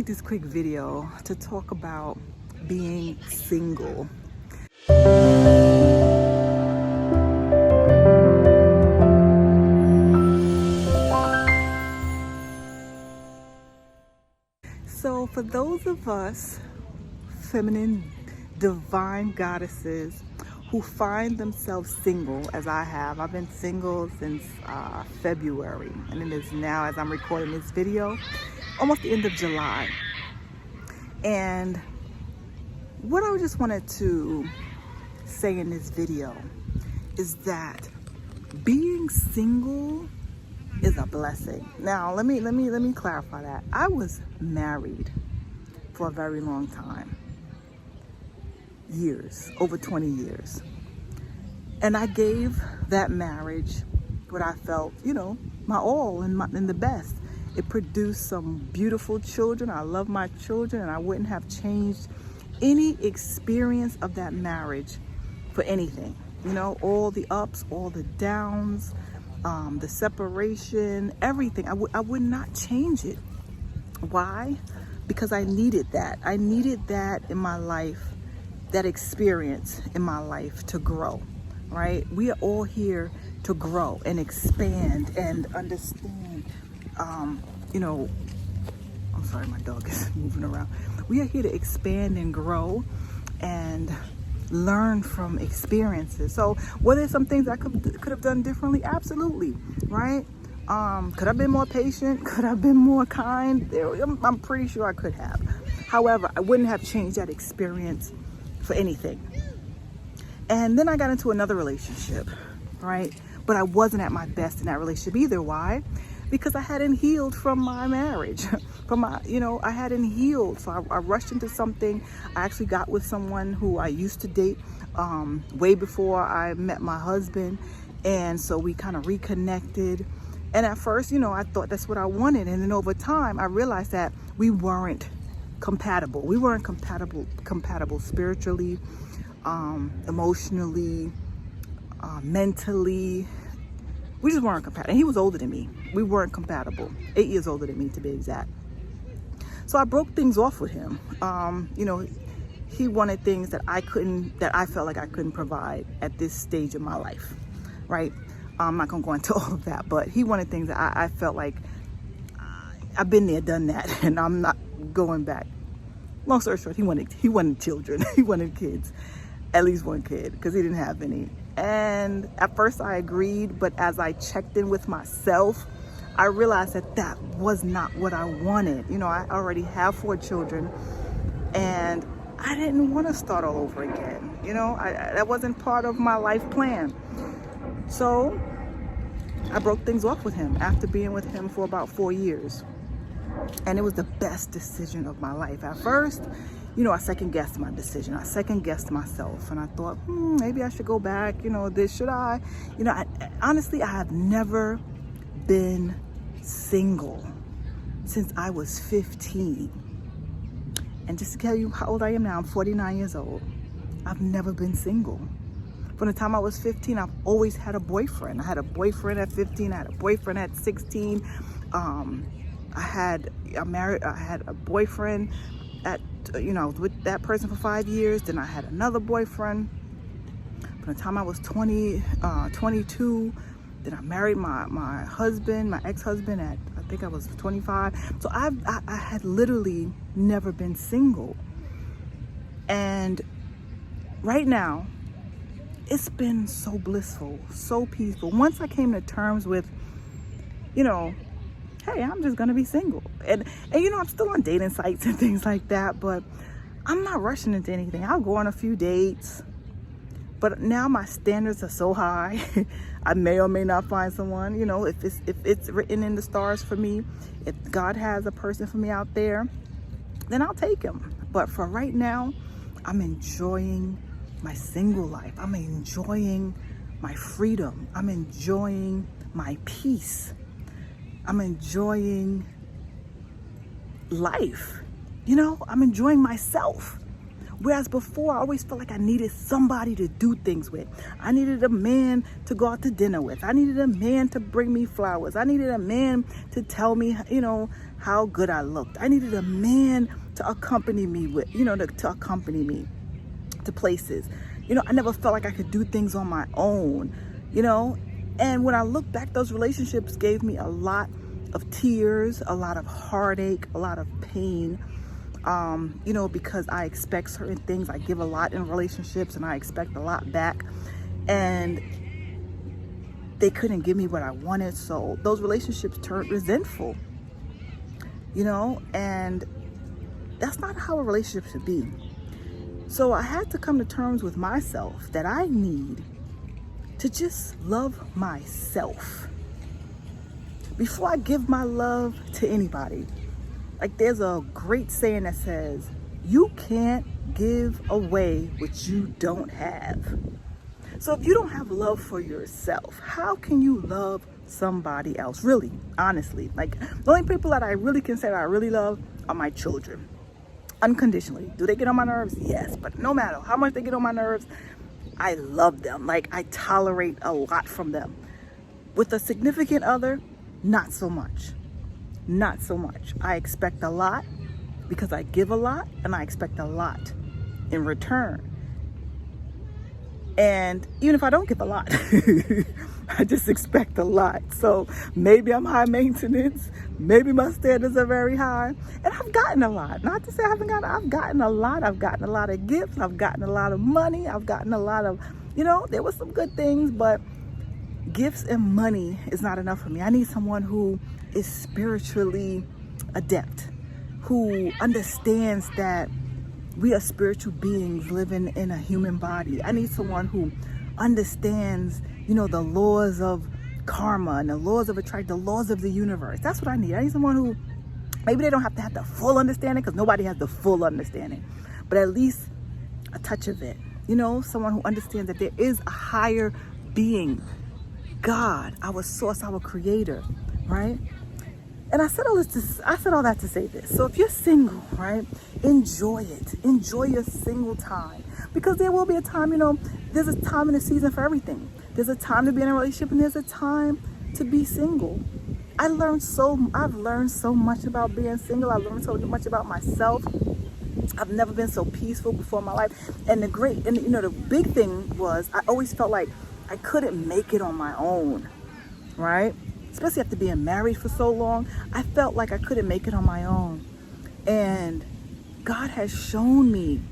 make this quick video to talk about being single. So for those of us feminine divine goddesses who find themselves single, as I have, I've been single since February, and it is now, as I'm recording this video, almost the end of July. And what I just wanted to say in this video is that being single is a blessing. Now, let me clarify that. I was married for a very long time. Years, over 20 years. And I gave that marriage what I felt, my all and the best. It produced some beautiful children. I love my children, and I wouldn't have changed any experience of that marriage for anything. All the ups, all the downs, the separation, everything. I would not change it. Why? Because I needed that. I needed that in my life, that experience in my life to grow, right? We are all here to grow and expand and understand. I'm sorry, my dog is moving around. We are here to expand and grow and learn from experiences. So were there some things I could have done differently? Absolutely, right? Could I have been more patient? Could I have been more kind? I'm pretty sure I could have. However, I wouldn't have changed that experience for anything. And then I got into another relationship, right? But I wasn't at my best in that relationship either. Why? Because I hadn't healed from my marriage. I hadn't healed. So I rushed into something. I actually got with someone who I used to date way before I met my husband. And so we kind of reconnected. And at first, I thought that's what I wanted. And then over time, I realized that we weren't compatible. We weren't compatible spiritually, emotionally, mentally. We just weren't compatible. And he was older than me. We weren't compatible. 8 years older than me, to be exact. So I broke things off with him. He wanted things that I felt like I couldn't provide at this stage of my life, right? I'm not gonna go into all of that, but he wanted things that I felt like I've been there, done that, and I'm not going back. Long story short, he wanted children. He wanted kids, at least one kid, because he didn't have any. And at first I agreed, but as I checked in with myself, I realized that was not what I wanted. I already have 4 children, and I didn't want to start all over again. That wasn't part of my life plan. So I broke things off with him after being with him for about 4 years. And it was the best decision of my life. At first, I second guessed my decision. I second guessed myself. And I thought, maybe I should go back. Should I? Honestly, I have never been single since I was 15. And just to tell you how old I am now, I'm 49 years old. I've never been single. From the time I was 15, I've always had a boyfriend. I had a boyfriend at 15. I had a boyfriend at 16. I had a boyfriend at, I was with that person for 5 years. Then I had another boyfriend from the time I was 22. Then I married my husband, my ex-husband at, I think I was 25. So I had literally never been single. And right now, it's been so blissful, so peaceful. Once I came to terms with, hey, I'm just gonna be single. And I'm still on dating sites and things like that, but I'm not rushing into anything. I'll go on a few dates, but now my standards are so high. I may or may not find someone, if it's written in the stars for me, if God has a person for me out there, then I'll take him. But for right now, I'm enjoying my single life. I'm enjoying my freedom. I'm enjoying my peace. I'm enjoying life. I'm enjoying myself. Whereas before, I always felt like I needed somebody to do things with. I needed a man to go out to dinner with. I needed a man to bring me flowers. I needed a man to tell me, how good I looked. I needed a man to accompany me to accompany me to places. I never felt like I could do things on my own, And when I look back, those relationships gave me a lot of tears, a lot of heartache, a lot of pain, because I expect certain things. I give a lot in relationships and I expect a lot back. And they couldn't give me what I wanted. So those relationships turned resentful, and that's not how a relationship should be. So I had to come to terms with myself that I need to just love myself before I give my love to anybody. Like, there's a great saying that says, you can't give away what you don't have. So if you don't have love for yourself, how can you love somebody else? Really, honestly, like, the only people that I really can say that I really love are my children. Unconditionally. Do they get on my nerves? Yes. But no matter how much they get on my nerves, I love them. Like, I tolerate a lot from them. With a significant other, not so much. Not so much. I expect a lot because I give a lot, and I expect a lot in return. And even if I don't give a lot, I just expect a lot. So maybe I'm high maintenance. Maybe my standards are very high. And I've gotten a lot. Not to say I haven't gotten, I've gotten a lot. I've gotten a lot of gifts. I've gotten a lot of money. I've gotten a lot of, there were some good things, but gifts and money is not enough for me. I need someone who is spiritually adept, who understands that we are spiritual beings living in a human body. I need someone who understands, the laws of karma and the laws of attraction, the laws of the universe. That's what I need. I need someone who, maybe they don't have to have the full understanding, because nobody has the full understanding, but at least a touch of it. Someone who understands that there is a higher being, God, our source, our creator, right? And I said all that to say this. So if you're single, right, enjoy it. Enjoy your single time, because there will be a time, there's a time and a season for everything. There's a time to be in a relationship, and there's a time to be single. I've learned so much about being single. I've learned so much about myself. I've never been so peaceful before in my life. And the big thing was, I always felt like I couldn't make it on my own, right? Especially after being married for so long, I felt like I couldn't make it on my own. And God has shown me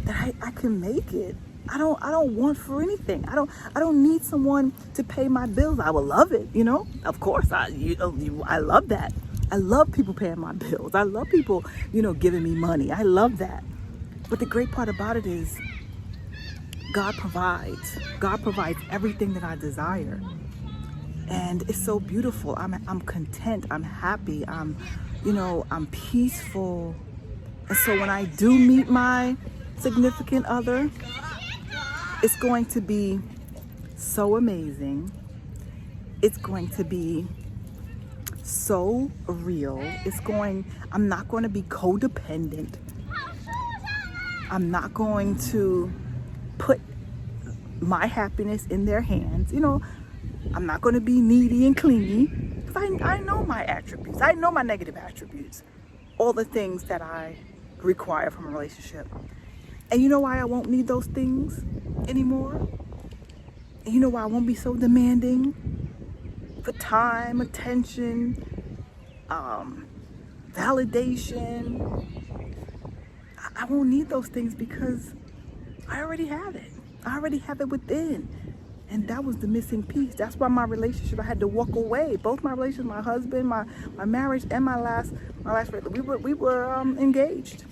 that I can make it. I don't want for anything. I don't need someone to pay my bills. I would love it, Of course, I love that. I love people paying my bills. I love people, giving me money. I love that. But the great part about it is God provides. God provides everything that I desire. And it's so beautiful. I'm content. I'm happy. I'm peaceful. And so when I do meet my significant other, it's going to be so amazing. It's going to be so real. I'm not going to be codependent. I'm not going to put my happiness in their hands. I'm not going to be needy and clingy, because I know my attributes. I know my negative attributes. All the things that I require from a relationship. And you know why I won't need those things anymore? And you know why I won't be so demanding for time, attention, validation? I won't need those things because I already have it. I already have it within. And that was the missing piece. That's why my relationship, I had to walk away. Both my relationships, my husband, my marriage, and my last relationship, we were engaged.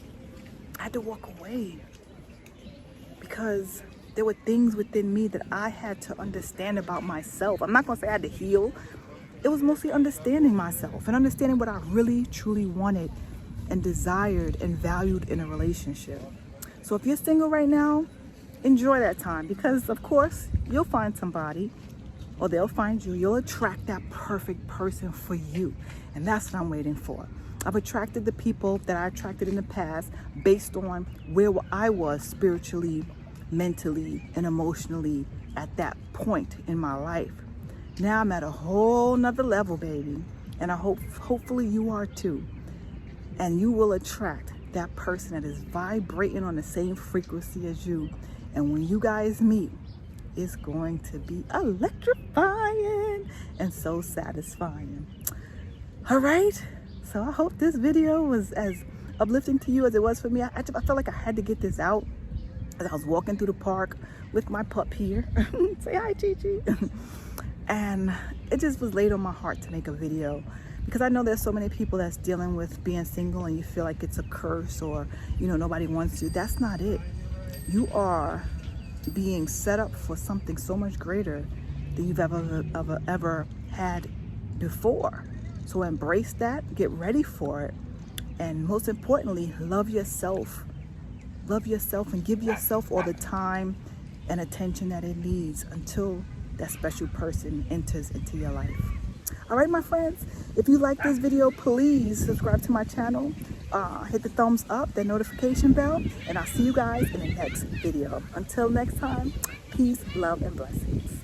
I had to walk away because there were things within me that I had to understand about myself. I'm not going to say I had to heal. It was mostly understanding myself and understanding what I really, truly wanted and desired and valued in a relationship. So if you're single right now, enjoy that time, because of course you'll find somebody, or they'll find you. You'll attract that perfect person for you, and that's what I'm waiting for. I've attracted the people that I attracted in the past based on where I was spiritually, mentally, and emotionally at that point in my life. Now I'm at a whole nother level, baby. And I hopefully you are too. And you will attract that person that is vibrating on the same frequency as you. And when you guys meet, it's going to be electrifying and so satisfying. All right. So I hope this video was as uplifting to you as it was for me. I felt like I had to get this out as I was walking through the park with my pup here. Say hi, Chi-Chi. And it just was laid on my heart to make a video because I know there's so many people that's dealing with being single and you feel like it's a curse or, you know, nobody wants you. That's not it. You are being set up for something so much greater than you've ever had before. So embrace that, get ready for it, and most importantly, love yourself. Love yourself and give yourself all the time and attention that it needs until that special person enters into your life. All right, my friends, if you like this video, please subscribe to my channel, hit the thumbs up, the notification bell, and I'll see you guys in the next video. Until next time, peace, love, and blessings.